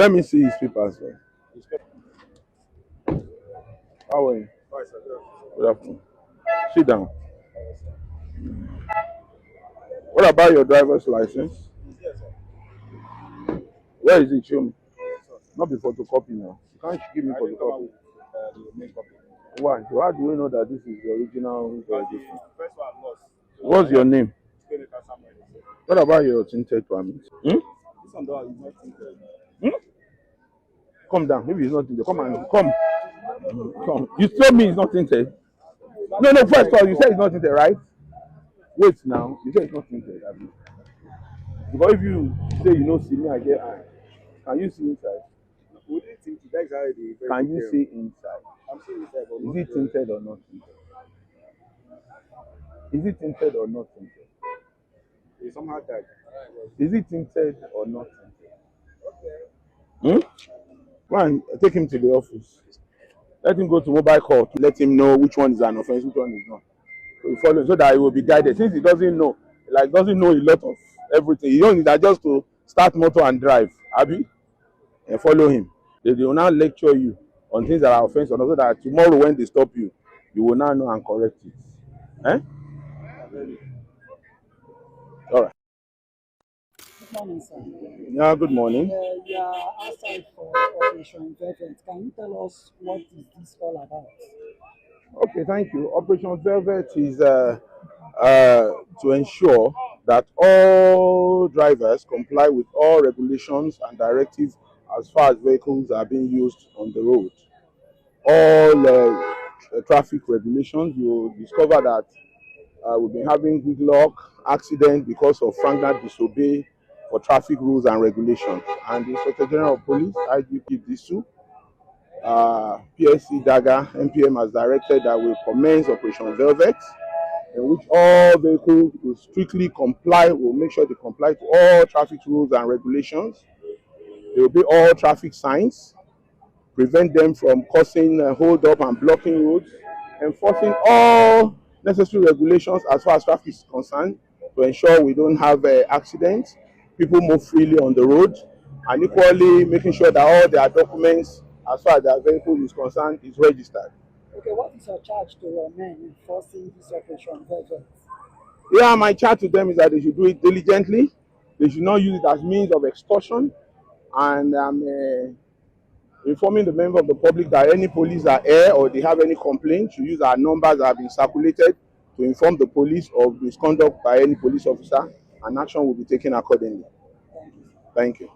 Let me see his papers. How are you? Good afternoon. Sit down. What about your driver's license? Where is it? Show me. Not the photocopy now. You can't give me photocopy. Why? So how do we know that this is the original registration? What's your name? What about your tinted permit? Come down. Maybe it's not tinted. Come and come. Come. You told me it's not tinted. No, first of all, you said it's not tinted, right? Wait now. You said it's not tinted. Because if you say you don't see me, I get eye. Can you see inside? Can you see inside? I'm seeing inside. Is it tinted or not tinted? Is it tinted or not tinted? It's somehow died. Is it tinted or not tinted? Go and take him to the office. Let him go to mobile court. Let him know which one is an offense, which one is not. So he follows so that he will be guided. Since he doesn't know, doesn't know a lot of everything. You don't need that just to start motor and drive, Abby, and follow him. They will now lecture you on things that are offensive, so that tomorrow when they stop you, you will now know and correct it. All right. Good morning, sir. Yeah, good morning. You are outside for Operation Velvet. Can you tell us what is this all about? Okay, thank you. Operation Velvet is to ensure that all drivers comply with all regulations and directives as far as vehicles are being used on the road. All traffic regulations, you discover that we've been having gridlock accident because of flagrant disobey for traffic rules and regulations. And the Inspector General of Police, IGP Disu, PSC Daga, MPM has directed that we commence Operation Velvet, in which all vehicles will strictly comply. We'll make sure they comply to all traffic rules and regulations. There will be all traffic signs, prevent them from causing hold up and blocking roads, enforcing all necessary regulations as far as traffic is concerned to ensure we don't have accidents, people move freely on the road, and equally making sure that all their documents as far as their vehicle is concerned is registered. Okay, what is your charge to your men enforcing this Operation Velvet? Yeah, my charge to them is that they should do it diligently. They should not use it as means of extortion. And I'm informing the member of the public that any police are here or they have any complaints should use our numbers that have been circulated to inform the police of misconduct by any police officer, and action will be taken accordingly. Thank you. Thank you.